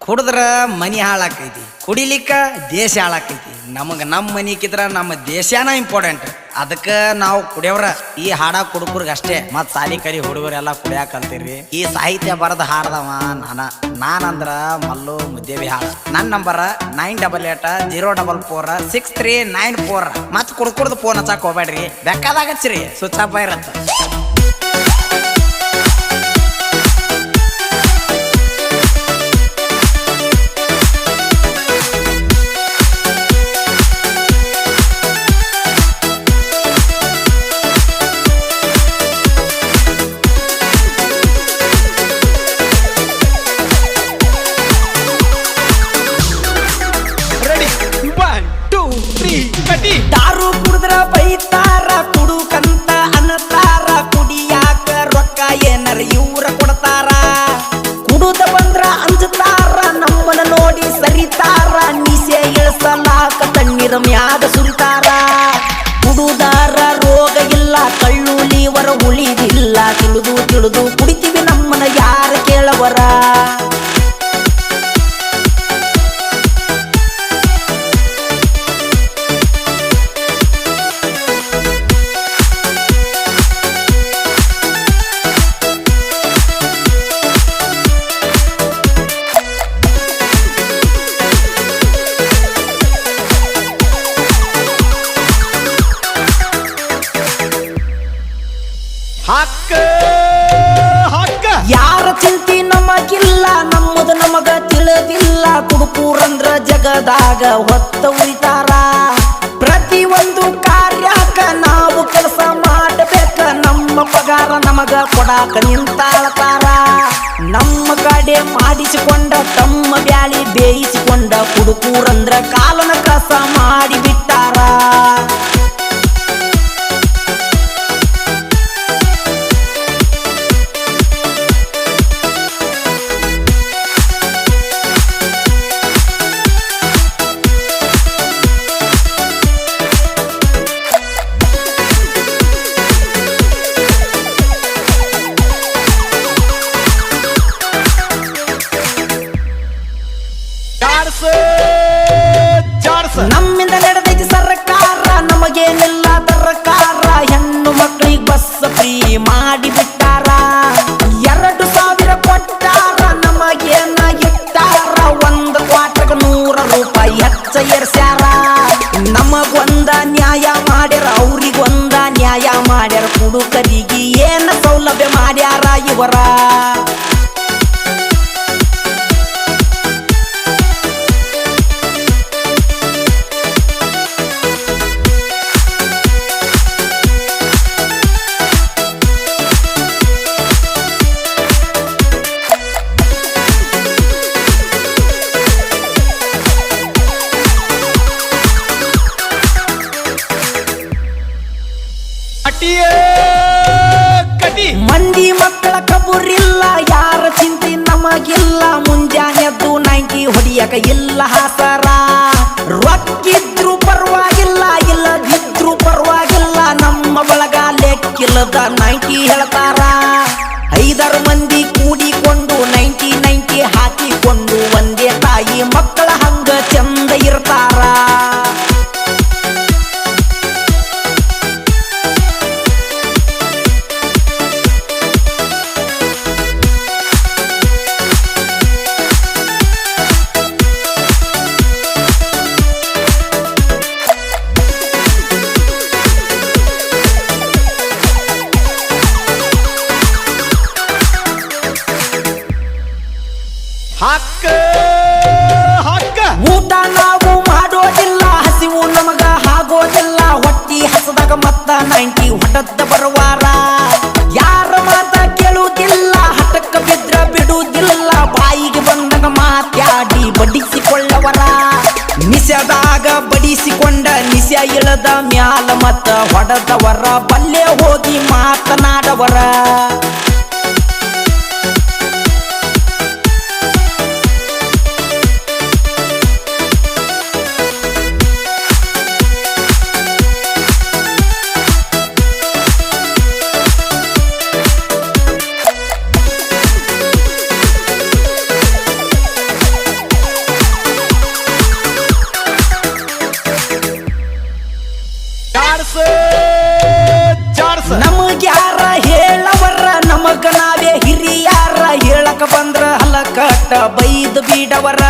ಕುಡಿದ್ರ ಮನಿ ಹಾಳಾಕೈತಿ, ಕುಡಿಲಿಕ್ಕ ದೇಶ ಹಾಳಾಕೈತಿ. ನಮಗೆ ನಮ್ಮ ಮನಿಕ್ಕಿದ್ರ ನಮ್ಮ ದೇಶನ ಇಂಪಾರ್ಟೆಂಟ್. ಅದಕ್ಕೆ ನಾವು ಕುಡಿಯೋರ ಈ ಹಾಡ ಕುಡುಕರ್ಗ ಅಷ್ಟೇ. ಮತ್ತು ಸಾಲಿ ಕರಿ ಹುಡುಗರೆಲ್ಲ ಕುಡಿಯಾಕ ಕಲ್ತೀರಿ. ಈ ಸಾಹಿತ್ಯ ಬರದ ಹಾಡ್ದವ ನಾನಂದ್ರ ಮಲ್ಲು ಮುದ್ದೇವಿ ಹಾಡ. ನನ್ನ ನಂಬರ್ 9880446394. ಮತ್ತು ಕುಡ್ಕುಡ್ದು ಫೋನ್ ಹಚ್ಚಾಕ ಹೋಗ್ಬೇಡ್ರಿ, ಬೇಕಾದಾಗ ಹಚ್ಚಿರಿ, ಸ್ವಿಚ್ ಆಫ್ ಇರತ್ತ. ದಾರು ಕುಡಿದ್ರ ಬೈತಾರ, ಕುಡುಕಂತ ಅನ್ನತಾರ, ಕುಡಿಯಾಕ ರೊಕ್ಕ ಏನರ ಇವ್ರ ಕೊಡ್ತಾರ. ಕುಡುದ ಬಂದ್ರ ಅಂಜತಾರ, ನಮ್ಮನ ನೋಡಿ ಸರಿತಾರ, ನಿಸೆ ಇಳಿಸಲಾಕ ತಣ್ಣೀರ ಮ್ಯಾಗ ಸುರಿತಾರ. ಕುಡುದಾರ ರೋಗ ಇಲ್ಲ, ಕಳ್ಳು ಲೀವರ ಉಳಿದಿಲ್ಲ, ತಿಳಿದು ತಿಳಿದು ಕುಡಿತೀವಿ ನಮ್ಮನ ಯಾರ ಕೇಳವರ. ಯಾರ ಚಿಂತಿ ನಮಗಿಲ್ಲ, ನಮ್ಮದು ನಮಗ ತಿಳಿದಿಲ್ಲ. ಕುಡುಕೂರಂದ್ರ ಜಗದಾಗ ಹೊತ್ತ ಉಳಿತಾರ. ಪ್ರತಿ ಒಂದು ಕಾರ್ಯಕ್ಕ ನಾವು ಕೆಲಸ ಮಾಡಬೇಕ, ನಮ್ಮ ಪಗಾರ ನಮಗ ಕೊಡಾಕ ನಿಂತಾಳತಾರ. ನಮ್ಮ ಕಡೆ ಮಾಡಿಸಿಕೊಂಡ ತಮ್ಮ ಬ್ಯಾಳಿ ಬೇಯಿಸಿಕೊಂಡ ಕುಡುಕೂರಂದ್ರ ಕಾಲನ ಕಸ ಮಾಡಿ ಬಿಟ್ಟಾರ. ನಮ್ಮಿಂದ ನಡೆದೈತಿ ಸರ್ಕಾರ, ನಮಗೇನೆಲ್ಲ ತರಕಾರ. ಹೆಣ್ಣು ಮಕ್ಕಳಿಗೆ ಬಸ್ ಫ್ರೀ ಮಾಡಿ ಬಿಟ್ಟಾರ. 2000 ಕೊಟ್ಟಾರ, ನಮಗೇನ ಇಟ್ಟಾರ. 1 ಕ್ವಾರ್ಟರ್ಗೆ 100 ರೂಪಾಯಿ ಹೆಚ್ಚ ಏರ್ಸ್ಯಾರ. ನಮಗೊಂದ ನ್ಯಾಯ ಮಾಡ್ಯಾರ, ಅವ್ರಿಗೊಂದ ನ್ಯಾಯ ಮಾಡ್ಯಾರ. ಕುಡುಕರಿಗೆ ಏನ ಸೌಲಭ್ಯ ಮಾಡ್ಯಾರ ಇವರ. ಮಂದಿ ಮಕ್ಕಳ ಕಬುರಿಲ್ಲ, ಯಾರ ಚಿಂತೆ ನಮಗಿಲ್ಲ. ಮುಂಜಾನೆದ್ದು 90 ಹೊಡಿಯಕ ಇಲ್ಲ ಹಾಸರ. ರೊಕ್ಕಿದ್ರು ಪರವಾಗಿಲ್ಲ, ಇಲ್ಲದಿದ್ರು ಪರವಾಗಿಲ್ಲ. ನಮ್ಮ ಬಳಗ ಲೆಕ್ಕಿಲ್ಲದ 90 ಹೇಳ್ತಾರ. 5 ಮಂದಿ ಕೂಡಿಕೊಂಡು 90 ಹಾಕಿಕೊಂಡು ಒಂದೇ ತಾಯಿ ಮಕ್ಕಳ ಹಂಗ ಚಂದ ಇರ್ತಾರ. ಊಟ ನಾವು ಮಾಡೋದಿಲ್ಲ, ಹಸಿವು ನಮಗ ಆಗೋದಿಲ್ಲ. ಹೊಟ್ಟಿ ಹಸದಾಗ ಮತ್ತ 90 ಹೊಟ್ಟದ ಬರುವಾರ. ಯಾರ ಮಾತ ಕೇಳುವುದಿಲ್ಲ, ಹಠಕ್ಕ ಬಿದ್ರ ಬಿಡುವುದಿಲ್ಲ. ಬಾಯಿಗೆ ಬಂದಾಗ ಮಾತ್ಯಾಡಿ ಬಡಿಸಿಕೊಳ್ಳವರ. ನಿಸೆದಾಗ ಬಡಿಸಿಕೊಂಡ ನಿಸೆ ಇಳದ ಮ್ಯಾಲ ಮತ್ತ ಹೊಡೆದವರ. ಬಲ್ಲೆ ಹೋಗಿ ಮಾತನಾಡವರ. ಅಷ್ಟ ಬೈದು ಬಿಡವರ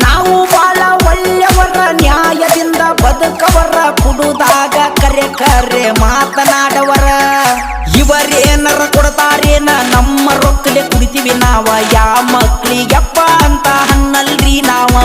ನಾವು ಬಾಳ ಒಳ್ಳೆಯವರ ನ್ಯಾಯದಿಂದ ಬದುಕವರ ಕುಡುದಾಗ ಕರೆ ಕರೆ ಮಾತನಾಡವರ ಇವರೇನರ ಕೊಡ್ತಾರೇನ ನಮ್ಮ ರೊಕ್ಕಲೆ ಕುಡಿತೀವಿ ನಾವ ಯಾ ಮಕ್ಳಿಗೆಪ್ಪ ಅಂತ ಹನ್ನಲ್ರಿ ನಾವ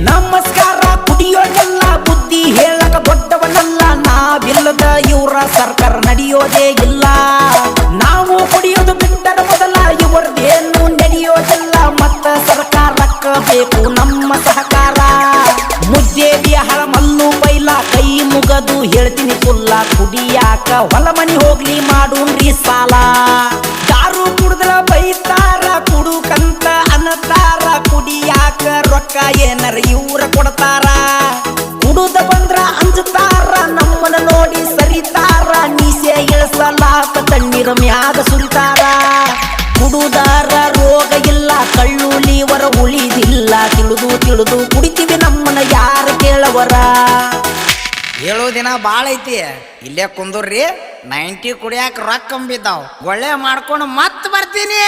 ನಮಸ್ಕಾರ ಕುಡಿಯೋದಲ್ಲ ಬುದ್ಧಿ ಹೇಳಕ ದೊಡ್ಡವನಲ್ಲ ನಾವಿಲ್ಲದ ಇವರ ಸರ್ಕಾರ ನಡೆಯೋದೇ ಇಲ್ಲ ನಾವು ಕುಡಿಯೋದು ಬಿಟ್ಟರ ಮೊದಲ ಇವರದೇನು ನಡೆಯೋದಿಲ್ಲ ಮತ್ತ ಸರ್ಕಾರಕ್ಕ ಬೇಕು ನಮ್ಮ ಸಹಕಾರ ಮುದ್ದೇವಿಯ ಹಳಮಲ್ಲು ಬೈಲ ಕೈ ಮುಗದು ಹೇಳ್ತೀನಿ ಕುಲ್ಲ ಕುಡಿಯಾಕ ಹೊಲ ಮನಿ ಹೋಗ್ಲಿ ಮಾಡೂನ್ರಿ ಸಾಲ ದಾರು ಕುಡಿದ್ರ ಬೈತಾರ ಕುಡುಕಂತ ಅನ್ನತಾರ ಕುಡಿಯಾಕ ರೊಕ್ಕ ಏನರ ಇವ್ರ ಕೊಡ್ತಾರ ಕುಡುದ ಬಂದ್ರ ಅಂಜತಾರ ನಮ್ಮನ ನೋಡಿ ಸರಿತಾರ ನೀಸೆ ಇಳಿಸಲಾಕ ತಣ್ಣೀರ ಮ್ಯಾಗ ಸುರಿತಾರ ಕುಡುದಾರ ರೋಗ ಇಲ್ಲ ಕಳ್ಳುಲಿವರ ಉಳಿದಿಲ್ಲ ತಿಳಿದು ತಿಳಿದು ಕುಡಿತೀವಿ ನಮ್ಮನ ಯಾರು ಕೇಳವರ ಹೇಳೋ ದಿನ ಭಾಳ ಐತಿ ಇಲ್ಲೇ ಕುಂದೂರ್ರಿ 90 ಕುಡಿಯಾಕ ರೊಕ್ಕ ಬಿದ್ದಾವ್ ಒಳ್ಳೆ ಮಾಡ್ಕೊಂಡು ಮತ್ ಬರ್ತೀನಿ